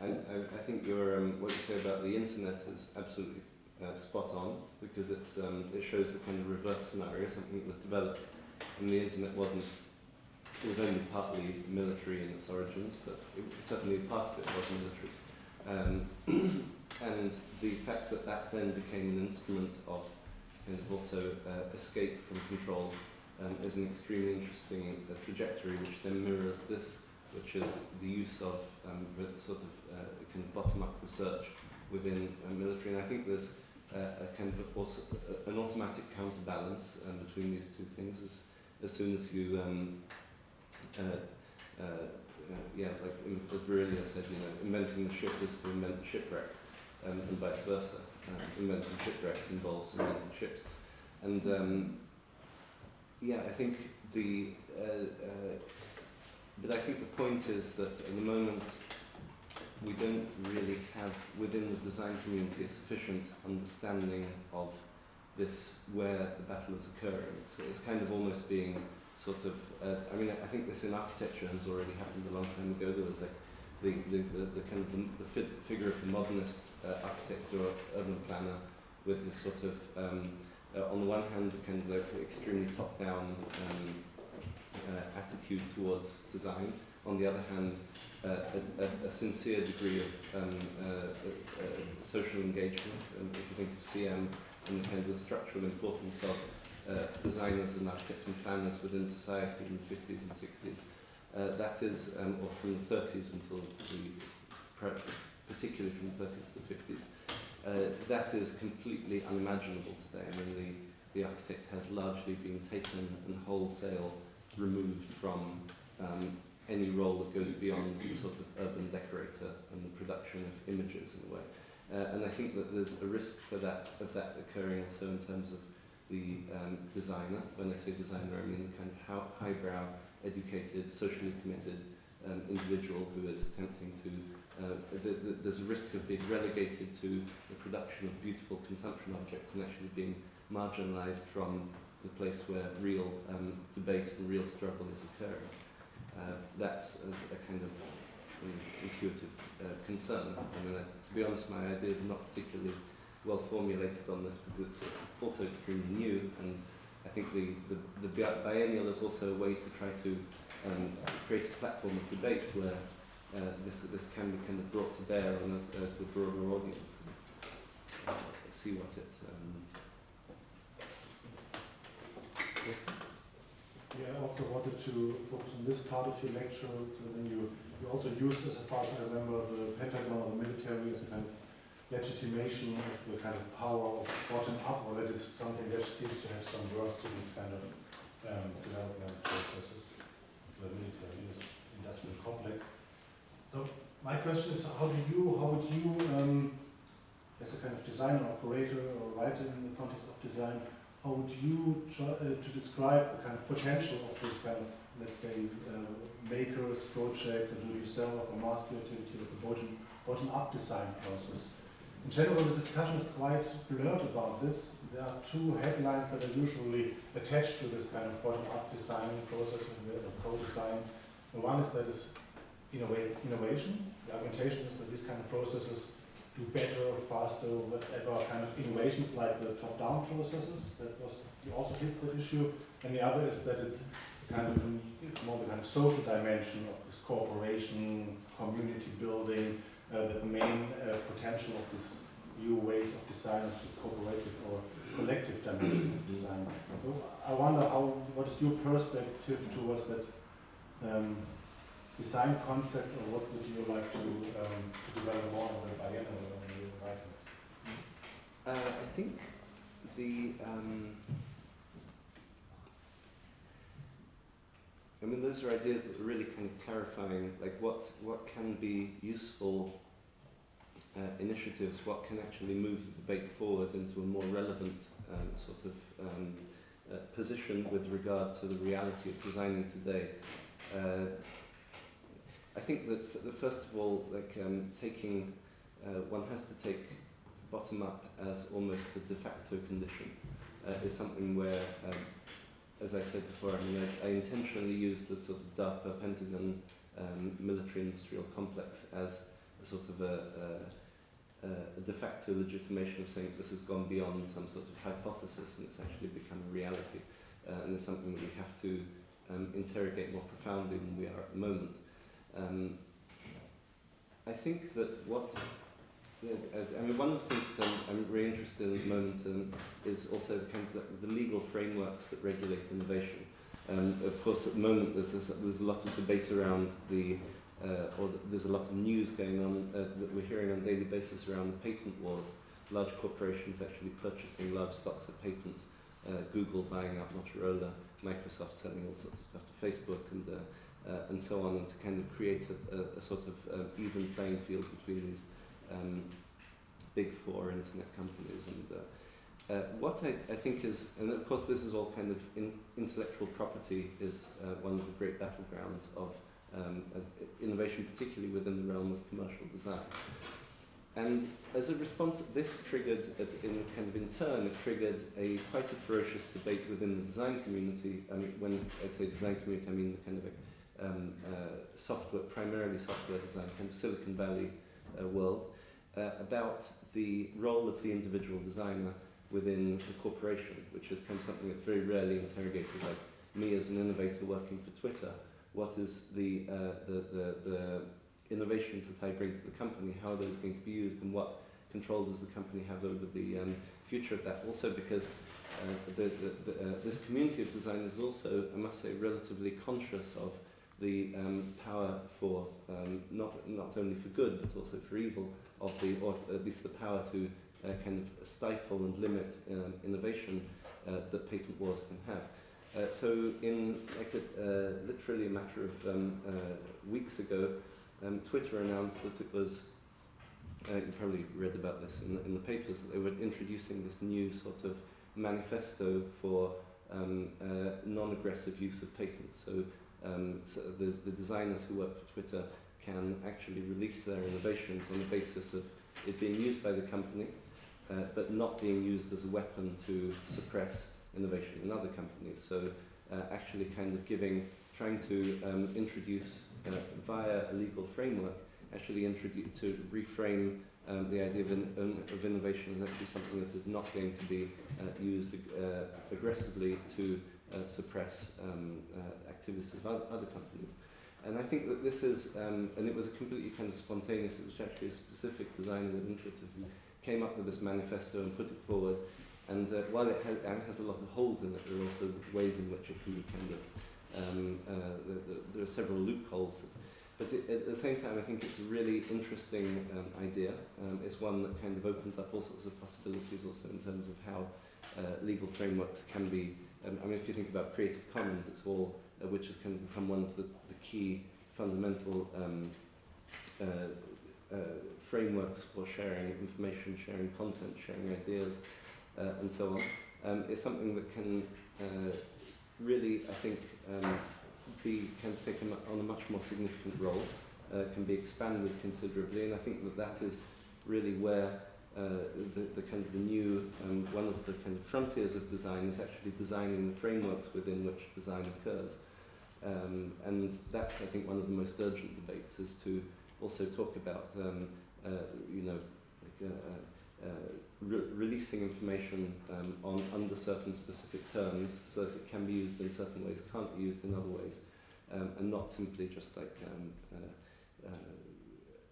I think your what you say about the internet is absolutely spot on, because it shows the kind of reverse scenario, something that was developed, and the internet it was only partly military in its origins, but certainly part of it was military. And the fact that that then became an instrument of kind of also escape from control is an extremely interesting trajectory, which then mirrors this, which is the use of sort of kind of bottom-up research within military. And I think there's a kind of also an automatic counterbalance between these two things. As soon as you like Virilio said, inventing the ship is to invent the shipwreck, and vice versa. Inventing shipwrecks involves inventing ships. And I think but I think the point is that at the moment we don't really have within the design community a sufficient understanding of this, where the battle is occurring. So it's kind of almost being sort of, I think this in architecture has already happened a long time ago. There was like the kind of the figure of the modernist architect or urban planner with this sort of, on the one hand, kind of like extremely top-down attitude towards design. On the other hand, a sincere degree of social engagement. If you think of CM and the kind of the structural importance of designers and architects and planners within society in the 50s and 60s, that is, or from the 30s until particularly from the 30s to the 50s, that is completely unimaginable today. I mean, the architect has largely been taken and wholesale removed from any role that goes beyond the sort of urban decorator and the production of images in a way. And I think that there's a risk of that occurring also in terms of the designer. When I say designer, I mean the kind of highbrow, educated, socially committed individual who is attempting to, there's a risk of being relegated to the production of beautiful consumption objects and actually being marginalized from the place where real debate and real struggle is occurring. That's a kind of intuitive concern. I mean, to be honest, my ideas are not particularly well formulated on this because it's also extremely new, and I think the biennial is also a way to try to create a platform of debate where this can be kind of brought to bear on to a broader audience. See what it. Yes? Yeah, I also wanted to focus on this part of your lecture. So then you also used, as far as I remember, the Pentagon or the military as a kind of legitimation of the kind of power of bottom up, or that is something that seems to have some worth to this kind of development processes. The military industrial complex. So my question is, how would you, as a kind of designer, operator, or writer in the context of design, how would you try to describe the kind of potential of this kind of, let's say, makers project, or do-it-yourself, or mass creativity with the bottom-up design process? In general, the discussion is quite blurred about this. There are two headlines that are usually attached to this kind of bottom-up design process and co-design. The one is that it's innovation. The argumentation is that these kind of processes do better, faster, whatever kind of innovations like the top-down processes. That was also his issue. And the other is that it's more the kind of social dimension of this cooperation, community building, that the main potential of these new ways of design is the cooperative or collective dimension of design. So I wonder what is your perspective towards that design concept, or what would you like to develop more of the biennial or the writings? I think the those are ideas that are really kind of clarifying, like what can be useful initiatives, what can actually move the debate forward into a more relevant sort of position with regard to the reality of designing today. I think that first of all, like taking, one has to take bottom up as almost a de facto condition is something where, as I said before, I mean, I intentionally used the sort of DARPA, Pentagon, military-industrial complex as a sort of a de facto legitimation of saying this has gone beyond some sort of hypothesis and it's actually become a reality, and it's something that we have to interrogate more profoundly than we are at the moment. I think that I mean, one of the things that I'm really interested in at the moment is also kind of the legal frameworks that regulate innovation. Of course, at the moment, there's a lot of debate around there's a lot of news going on that we're hearing on a daily basis around the patent wars. Large corporations actually purchasing large stocks of patents, Google buying up Motorola, Microsoft selling all sorts of stuff to Facebook, and so on, and to kind of create a sort of even playing field between these big four internet companies. And what I think is, and of course this is all kind of intellectual property is one of the great battlegrounds of innovation, particularly within the realm of commercial design. And as a response, this triggered, in turn, it triggered quite a ferocious debate within the design community. I mean, when I say design community, I mean the kind of software, primarily software design, kind of Silicon Valley world, about the role of the individual designer within the corporation, which is kind of something that's very rarely interrogated. Like me as an innovator working for Twitter, what is the innovations that I bring to the company, how are those going to be used, and what control does the company have over the future of that? Also because this community of designers is also, I must say, relatively conscious of the power for, not only for good, but also for evil, or at least the power to kind of stifle and limit innovation that patent wars can have. So in literally a matter of weeks ago, Twitter announced that it was, you probably read about this in the papers, that they were introducing this new sort of manifesto for non-aggressive use of patents. So, the designers who work for Twitter can actually release their innovations on the basis of it being used by the company, but not being used as a weapon to suppress innovation in other companies. So actually kind of trying to introduce via a legal framework, actually to reframe the idea of innovation as actually something that is not going to be used aggressively to suppress activities of other companies. And I think that this is, and it was a completely kind of spontaneous, it was actually a specific designer within Twitter who came up with this manifesto and put it forward. And while it has a lot of holes in it, there are also ways in which it can be kind of, there are several loopholes. But at the same time, I think it's a really interesting idea. It's one that kind of opens up all sorts of possibilities also in terms of how legal frameworks can be. I mean, if you think about Creative Commons, it's all, which has kind of become one of the key fundamental frameworks for sharing information, sharing content, sharing ideas, and so on. It's something that can really, I think, can take on a much more significant role, can be expanded considerably, and I think that is really where the kind of the new, one of the kind of frontiers of design is actually designing the frameworks within which design occurs. And that's, I think, one of the most urgent debates, is to also talk about, you know, releasing information under certain specific terms so that it can be used in certain ways, can't be used in other ways, and not simply just like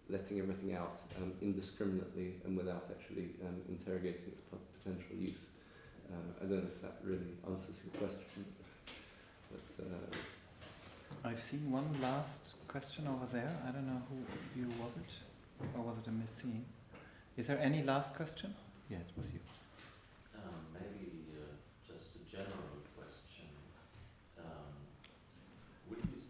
letting everything out indiscriminately and without actually interrogating its potential use. I don't know if that really answers your question, but I've seen one last question over there. I don't know who was it, or was it a missing? Is there any last question? Yeah, it was you. Maybe just a general question. Would you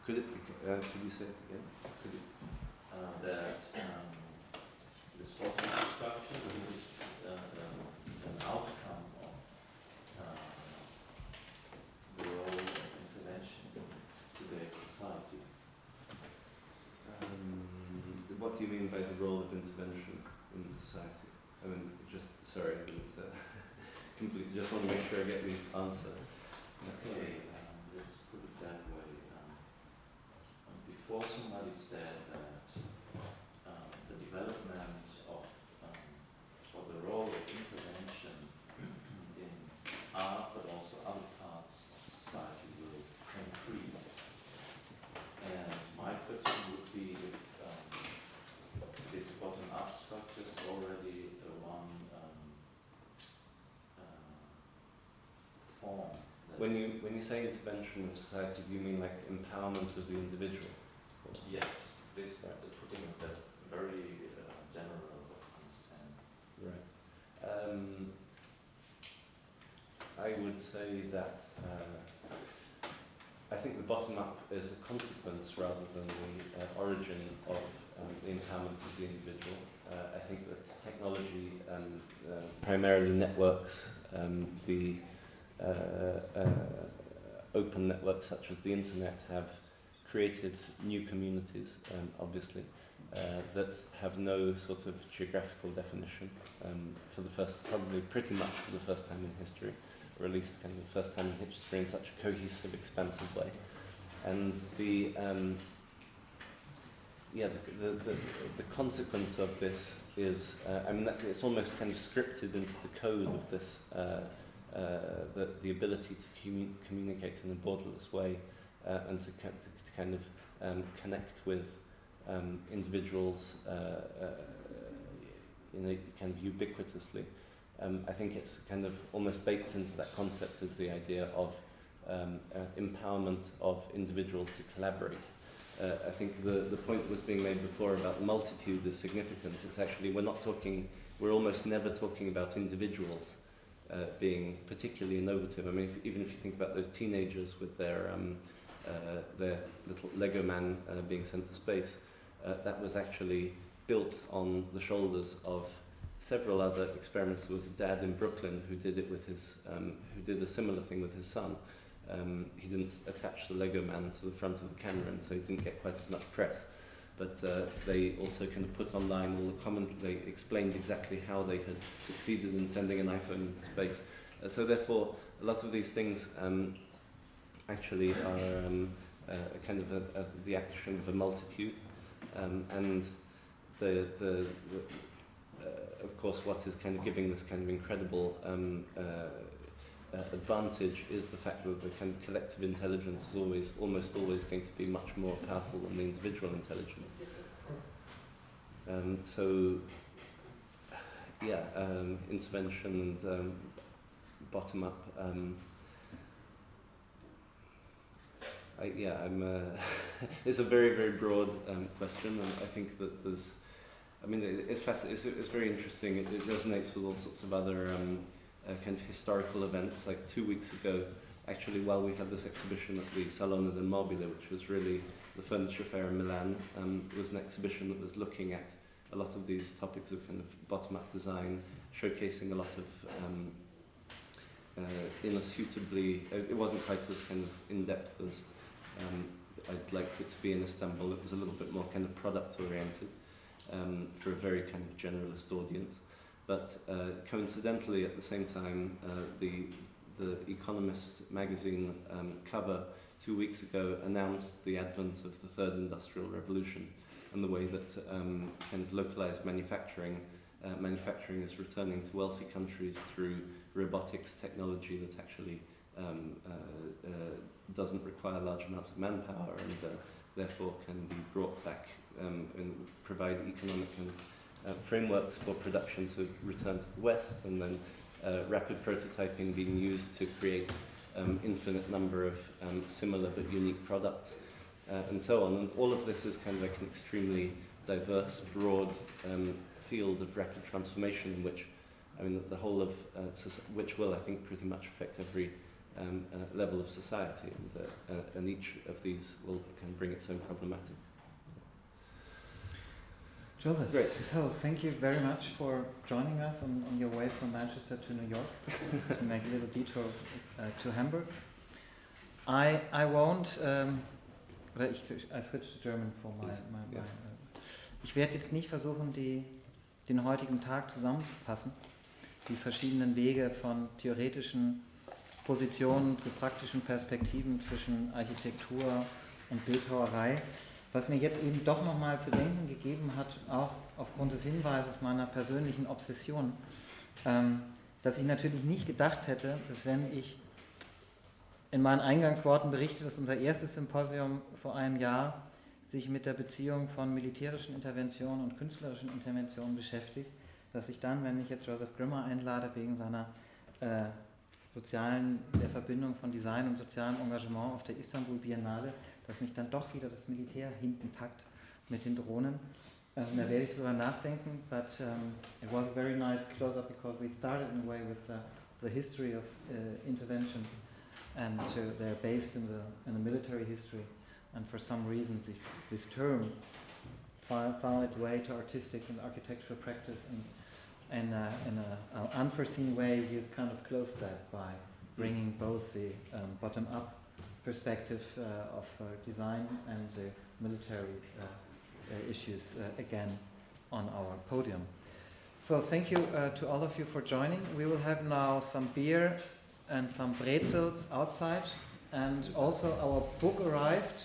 Could it be, could you say it again? Could it? That the spot infrastructure is an outcome of the role of intervention in today's society. What do you mean by the role of intervention in society? I mean, just, sorry, I didn't completely, just want to make sure I get the answer. Okay, let's put it that way. Before somebody said that the development of or the role of intervention in art, but also other parts of society will increase. And my question would be if this bottom-up structure is already one form. When you say intervention in society, do you mean like empowerment of the individual? Yes, this putting it that very general understanding. Right. I would say that I think the bottom up is a consequence rather than the origin of the empowerment of the individual. I think that technology, primarily networks, the open networks such as the internet have created new communities, obviously, that have no sort of geographical definition for the first, probably pretty much for the first time in history, or at least kind of the first time in history in such a cohesive, expansive way. And the consequence of this is, I mean, that it's almost kind of scripted into the code of this, the ability to communicate in a borderless way and to kind of connect with individuals in a kind of ubiquitously. I think it's kind of almost baked into that concept as the idea of empowerment of individuals to collaborate. I think the point that was being made before about the multitude is significant. It's actually, we're almost never talking about individuals being particularly innovative. I mean, even if you think about those teenagers with their little Lego man being sent to space, that was actually built on the shoulders of several other experiments. There was a dad in Brooklyn who did it with his, who did a similar thing with his son. He didn't attach the Lego man to the front of the camera, and so he didn't get quite as much press. But they also kind of put online all the they explained exactly how they had succeeded in sending an iPhone into space. So therefore, a lot of these things actually are kind of the action of a multitude, and of course, what is kind of giving this kind of incredible advantage is the fact that the kind of collective intelligence is almost always going to be much more powerful than the individual intelligence. So, yeah, intervention and bottom up. It's a very, very broad question, and I think that there's, I mean, it's fascinating. It's very interesting. It resonates with all sorts of other kind of historical events. Like 2 weeks ago, actually, while we had this exhibition at the Salone del Mobile, which was really the furniture fair in Milan, it was an exhibition that was looking at a lot of these topics of kind of bottom-up design, showcasing a lot of in a suitably, it wasn't quite as kind of in-depth as I'd like it to be in Istanbul. It was a little bit more kind of product-oriented for a very kind of generalist audience. But coincidentally, at the same time, the Economist magazine cover 2 weeks ago announced the advent of the third industrial revolution and the way that kind of localized manufacturing is returning to wealthy countries through robotics technology that actually doesn't require large amounts of manpower and therefore can be brought back and provide economic and frameworks for production to return to the West, and then rapid prototyping being used to create infinite number of similar but unique products, and so on. And all of this is kind of like an extremely diverse, broad field of rapid transformation in which, I mean, the whole of which will, I think, pretty much affect every level of society, and each of these can bring its own problematic. Joseph, Great. so thank you very much for joining us on your way from Manchester to New York to make a little detour to Hamburg. I won't, I switch to German for my ich werde jetzt nicht versuchen, den heutigen Tag zusammenzufassen, die verschiedenen Wege von theoretischen Positionen zu praktischen Perspektiven zwischen Architektur und Bildhauerei. Was mir jetzt eben doch nochmal zu denken gegeben hat, auch aufgrund des Hinweises meiner persönlichen Obsession, dass ich natürlich nicht gedacht hätte, dass wenn ich in meinen Eingangsworten berichte, dass unser erstes Symposium vor einem Jahr sich mit der Beziehung von militärischen Interventionen und künstlerischen Interventionen beschäftigt, dass ich dann, wenn ich jetzt Joseph Grima einlade, wegen seiner der Verbindung von Design und sozialem Engagement auf der Istanbul Biennale, dass mich dann doch wieder das Militär hinten packt mit den Drohnen. Da werde ich drüber nachdenken, but it was a very nice close-up because we started in a way with the history of interventions, and they're based in the military history, and for some reason this term found its way to artistic and architectural practice, and in an unforeseen way you kind of closed that by bringing both the bottom-up perspective of design and the military issues again on our podium. So thank you to all of you for joining. We will have now some beer and some brezels outside, and also our book arrived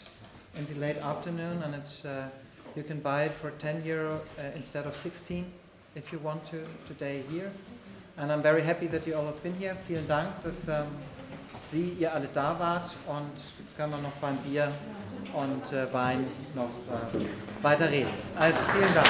in the late afternoon, and it's, you can buy it for €10 instead of 16 if you want to today here. And I'm very happy that you all have been here. Vielen Dank, dass ihr alle da wart, und jetzt können wir noch beim Bier und Wein noch weiter reden. Also vielen Dank.